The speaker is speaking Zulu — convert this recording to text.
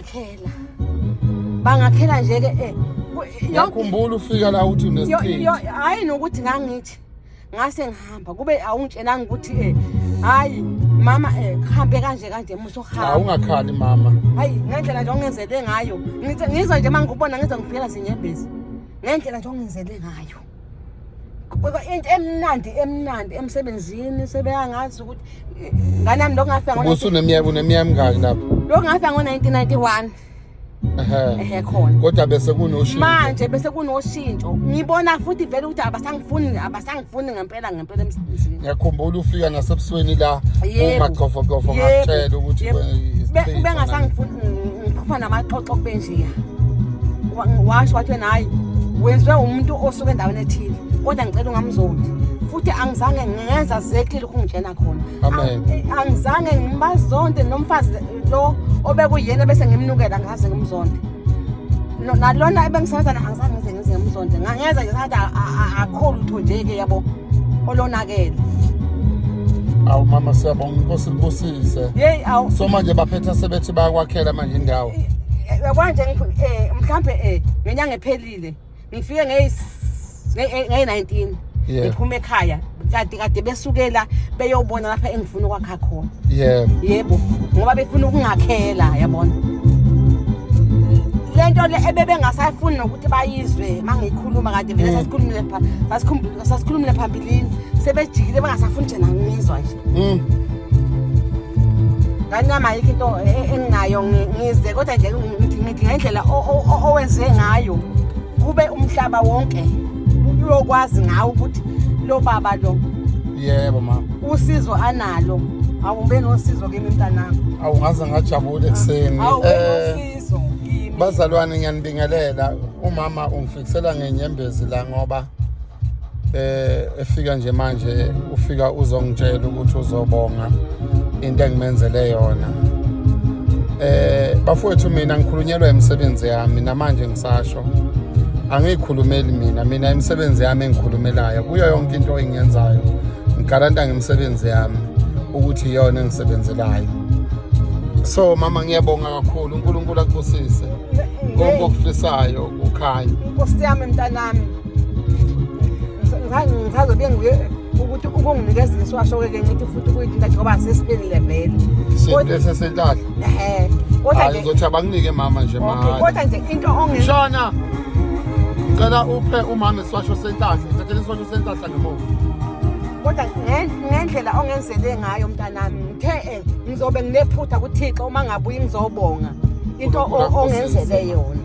bangakhela. Bangakhela nje ke yakhumbula ufika la uthi unesiceli. Hayi nokuthi ngangithi ngase ngihamba kube awungitshelanga ukuthi hayi mama kuhambe kanje musohamba. Awungakhali mama. Hayi ngendlela nje ongenzele ngayo. Ngizwa nje mangikubona ngiza ngifika sinyembezi. Ngendlela nje ongenzele ngayo. Into emnandi emsebenzini sebeyangazi ukuthi nganami lokungafika ngona. Usuneminyaka mingaki lapho? Lokungafika ngo1991. Khona. Kodwa bese kunoshintsho. Manje bese kunoshintsho. Ngibona futhi vele ukuthi abasangifuni ngempela emsebenzini. Ngiyakhumbula ufika nasebusweni la ungacofocofo ngakutshela ukuthi bengasangifuni ngiphupha namaxoxo benjiya. Washo wathi nayi wenzwe umuntu osuke endaweni ethile. Kodwa ngicela ungamzodi. Futhi angizange ngenza zekile ukungitshena khona. Amen. Angizange ngibazonde nomfazi lo obekuyena bese ngimnukela ngaze ngimzonde. Nalona ebengisebenza na angizange ngize ngimzonde. Ngangeza nje sathi akho lutho nje ke yabo olonakele. Awu mama siyabonga inkosi libusise. Hey awu so manje baphetha sebethi bayakwakhela manje indawo. Manje mhlambe ngenyanga ephelile ngifike nge19 ngiphume ekhaya kade besukela beyobona lapha engifuna ukwakha khona. Yebo ngoba befuna ukungakhela yabona. Lento le ebebengasafuni nokuthi bayizwe mangikhuluma kade vele sasikhulumile phambilini sebejikile bengasafuni nje nangizwa nje. Nganyama yikho into enginayo ngize kodwa nje ngithi ngendlela owenze ngayo kube umhlaba wonke uyokwazi ngawo ukuthi lo baba lo. Yebo mama. Usizo analo. Awumbe nosizo kimi mntanami. Awungaze ngajabula ekseni. Nosizo kimi. Bazalwane ngiyanibingelela umama ungifikisela ngenyembezi la ngoba efika nje manje ufika uzongitshela ukuthi uzobonga into engimenzele yona. Bafowethu mina ngikhulunyelwa imisebenzi yami namanje ngisasho angikhulumeli mina imisebenzi yami engikhulumelayo kuyo yonke into engiyenzayo ngigaranta ngemisebenzi yami ukuthi iyona engisebenzelayo. So mama ngiyabonga kakhulu uNkulunkulu akubusise konke okufisayo ukhanya. Nkosi yami mntanami ngizazobe ngiye ukuthi ukunginikeza iswasho ke ngithi futhi kuyithinta ngoba sesiphelile vele. Sibese senhlahla. Kodwa ngizothi abanginike mama nje manje. Kodwa nje into Shona ngicela uphe umama iswasho senhlahla ngicela iswasho senhlahla ngemuva. Kodwa ngendlela ongenzele ngayo mntanami ngithe ngizobe nginephutha kuThixo uma ngabuye ngizobonga into ongenzele yona.